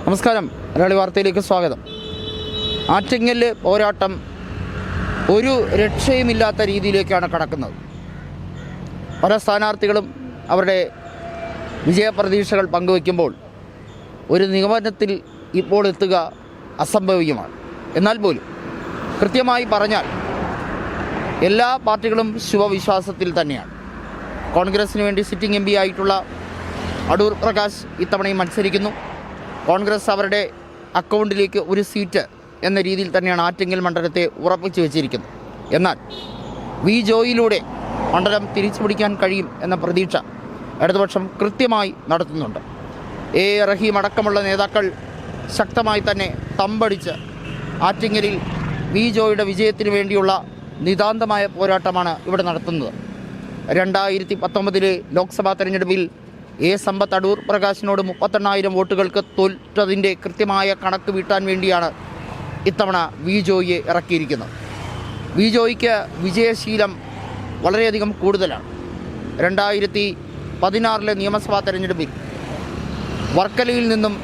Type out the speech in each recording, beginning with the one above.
നമസ്കാരം. മലയാളി വാർത്തയിലേക്ക് സ്വാഗതം. ആറ്റിങ്ങൽ പോരാട്ടം ഒരു രക്ഷയുമില്ലാത്ത രീതിയിലേക്കാണ് കടക്കുന്നത്. പല സ്ഥാനാർത്ഥികളും അവരുടെ വിജയപ്രതീക്ഷകൾ പങ്കുവയ്ക്കുമ്പോൾ ഒരു നിഗമനത്തിൽ ഇപ്പോൾ എത്തുക അസംഭവ്യമാണ്. എന്നാൽ പോലും കൃത്യമായി പറഞ്ഞാൽ എല്ലാ പാർട്ടികളും ശുഭവിശ്വാസത്തിൽ തന്നെയാണ്. കോൺഗ്രസിന് വേണ്ടി സിറ്റിംഗ് MP ആയിട്ടുള്ള അടൂർ പ്രകാശ് ഇത്തവണയും മത്സരിക്കുന്നു. കോൺഗ്രസ് അവരുടെ അക്കൗണ്ടിലേക്ക് ഒരു സീറ്റ് എന്ന രീതിയിൽ തന്നെയാണ് ആറ്റിങ്ങൽ മണ്ഡലത്തെ ഉറപ്പിച്ചു വെച്ചിരിക്കുന്നത്. എന്നാൽ വി ജോയിലൂടെ മണ്ഡലം തിരിച്ചു പിടിക്കാൻ കഴിയും എന്ന പ്രതീക്ഷ ഇടതുപക്ഷം കൃത്യമായി നടത്തുന്നുണ്ട്. റഹീം അടക്കമുള്ള നേതാക്കൾ ശക്തമായി തന്നെ തമ്പടിച്ച് ആറ്റിങ്ങലിൽ വി ജോയുടെ വിജയത്തിന് വേണ്ടിയുള്ള നിതാന്തമായ പോരാട്ടമാണ് ഇവിടെ നടത്തുന്നത്. 2019 ലോക്സഭാ തെരഞ്ഞെടുപ്പിൽ സമ്പത്ത് അടൂർ പ്രകാശിനോട് 38,000 വോട്ടുകൾക്ക് തോറ്റതിൻ്റെ കൃത്യമായ കണക്ക് വീട്ടാൻ വേണ്ടിയാണ് ഇത്തവണ വി ജോയിയെ ഇറക്കിയിരിക്കുന്നത്. വി ജോയിക്ക് വിജയശീലം വളരെയധികം കൂടുതലാണ്. 2016 നിയമസഭാ തെരഞ്ഞെടുപ്പിൽ വർക്കലയിൽ നിന്നും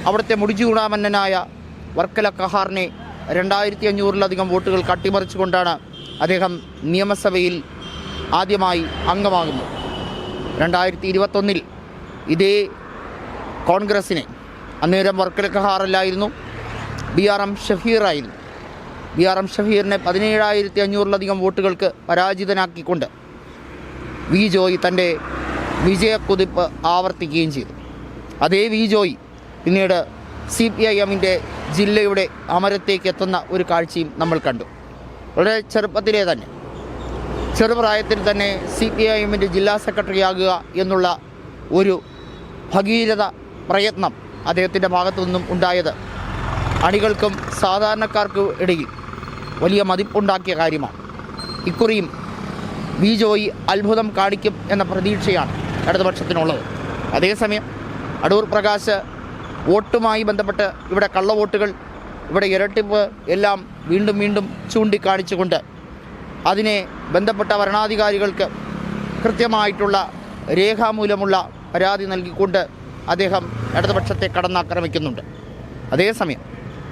അവിടുത്തെ മുടിചൂടാമന്നനായ വർക്കല കഹാറിനെ 2,500-ലധികം വോട്ടുകൾ കട്ടിമറിച്ചുകൊണ്ടാണ് അദ്ദേഹം നിയമസഭയിൽ ആദ്യമായി അംഗമാകുന്നത്. 2021 ഇതേ കോൺഗ്രസിനെ, അന്നേരം വർക്കല കഹാറല്ലായിരുന്നു, BRM ഷഫീറായിരുന്നു. BRM ഷഫീറിനെ 17,500-ലധികം വോട്ടുകൾക്ക് പരാജിതനാക്കിക്കൊണ്ട് വി ജോയി തൻ്റെ വിജയക്കുതിപ്പ് ആവർത്തിക്കുകയും ചെയ്തു. അതേ വി ജോയി പിന്നീട് CPIM-ൻ്റെ ജില്ലയുടെ അമരത്തേക്ക് എത്തുന്ന ഒരു കാഴ്ചയും നമ്മൾ കണ്ടു. വളരെ ചെറുപ്പത്തിലെ തന്നെ, ചെറുപ്രായത്തിൽ തന്നെ CPIM-ൻ്റെ ജില്ലാ സെക്രട്ടറി ആകുക എന്നുള്ള ഒരു ഭഗീരഥ പ്രയത്നം അദ്ദേഹത്തിൻ്റെ ഭാഗത്തു നിന്നും ഉണ്ടായത് അണികൾക്കും സാധാരണക്കാർക്കും ഇടയിൽ വലിയ മതിപ്പുണ്ടാക്കിയ കാര്യമാണ്. ഇക്കുറിയും വി ജോയി അത്ഭുതം കാണിക്കും എന്ന പ്രതീക്ഷയാണ് ഇടതുപക്ഷത്തിനുള്ളത്. അതേസമയം അടൂർ പ്രകാശ് വോട്ടുമായി ബന്ധപ്പെട്ട് ഇവിടെ കള്ളവോട്ടുകൾ, ഇവിടെ ഇരട്ടിപ്പ് എല്ലാം വീണ്ടും വീണ്ടും ചൂണ്ടിക്കാണിച്ചുകൊണ്ട് അതിനെ ബന്ധപ്പെട്ട ഭരണാധികാരികൾക്ക് കൃത്യമായിട്ടുള്ള രേഖാമൂലമുള്ള പരാതി നൽകിക്കൊണ്ട് അദ്ദേഹം ഇടതുപക്ഷത്തെ കടന്നാക്രമിക്കുന്നുണ്ട്. അതേസമയം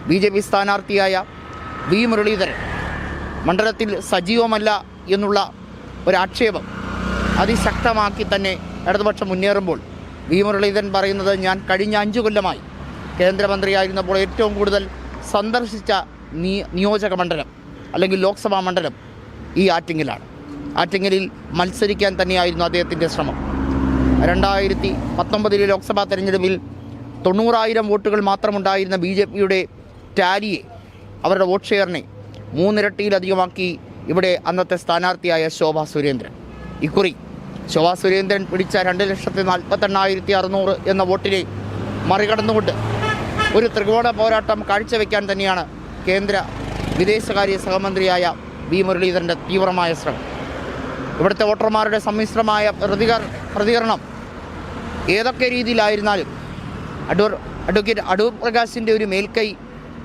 BJP സ്ഥാനാർത്ഥിയായ വി മുരളീധരൻ മണ്ഡലത്തിൽ സജീവമല്ല എന്നുള്ള ഒരാക്ഷേപം അതിശക്തമാക്കി തന്നെ ഇടതുപക്ഷം മുന്നേറുമ്പോൾ വി മുരളീധരൻ പറയുന്നത്, ഞാൻ കഴിഞ്ഞ 5 കൊല്ലമായി കേന്ദ്രമന്ത്രിയായിരുന്നപ്പോൾ ഏറ്റവും കൂടുതൽ സന്ദർശിച്ച നിയോജക മണ്ഡലം അല്ലെങ്കിൽ ലോക്സഭാ മണ്ഡലം ഈ ആറ്റിങ്ങലാണ്. ആറ്റിങ്ങലിൽ മത്സരിക്കാൻ തന്നെയായിരുന്നു അദ്ദേഹത്തിൻ്റെ ശ്രമം. 2019 ലോക്സഭാ തെരഞ്ഞെടുപ്പിൽ 90,000 വോട്ടുകൾ മാത്രമുണ്ടായിരുന്ന BJPയുടെ ടാലിയെ, അവരുടെ വോട്ട് ഷെയറിനെ 3 ഇരട്ടിയിലധികമാക്കി ഇവിടെ അന്നത്തെ സ്ഥാനാർത്ഥിയായ ശോഭാ സുരേന്ദ്രൻ. ഇക്കുറി ശോഭാ സുരേന്ദ്രൻ പിടിച്ച 2,48,600 എന്ന വോട്ടിനെ മറികടന്നുകൊണ്ട് ഒരു ത്രികോണ പോരാട്ടം കാഴ്ചവെക്കാൻ തന്നെയാണ് കേന്ദ്ര വിദേശകാര്യ സഹമന്ത്രിയായ വി മുരളീധരൻ്റെ തീവ്രമായ ശ്രമം. ഇവിടുത്തെ വോട്ടർമാരുടെ സമ്മിശ്രമായ പ്രതികരണം ഏതൊക്കെ രീതിയിലായിരുന്നാലും അഡ്വക്കേറ്റ് അടൂർ പ്രകാശിൻ്റെ ഒരു മേൽക്കൈ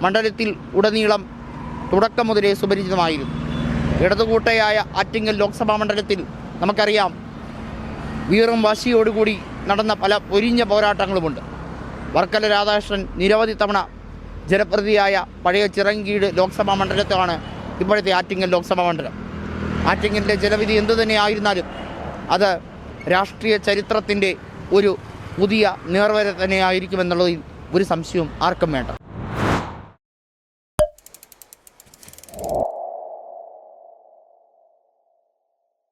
മണ്ഡലത്തിൽ ഉടനീളം തുടക്കം മുതലേ സുപരിചിതമായിരുന്നു. ഇടതുകൂട്ടയായ ആറ്റിങ്ങൽ ലോക്സഭാ മണ്ഡലത്തിൽ നമുക്കറിയാം, വീറും വാശിയോടുകൂടി നടന്ന പല പൊരിഞ്ഞ പോരാട്ടങ്ങളുമുണ്ട്. വർക്കല രാധാകൃഷ്ണൻ നിരവധി തവണ ജനപ്രതിയായ പഴയ ചിറങ്കീട് ലോക്സഭാ മണ്ഡലത്താണ് ഇപ്പോഴത്തെ ആറ്റിങ്ങൽ ലോക്സഭാ മണ്ഡലം. ആറ്റിങ്ങലിൻ്റെ ജനവിധി എന്തു തന്നെയായിരുന്നാലും അത് രാഷ്ട്രീയ ചരിത്രത്തിൻ്റെ ഒരു പുതിയ നേർവര തന്നെയായിരിക്കുമെന്നുള്ളതിൽ ഒരു സംശയവും ആർക്കും വേണ്ട.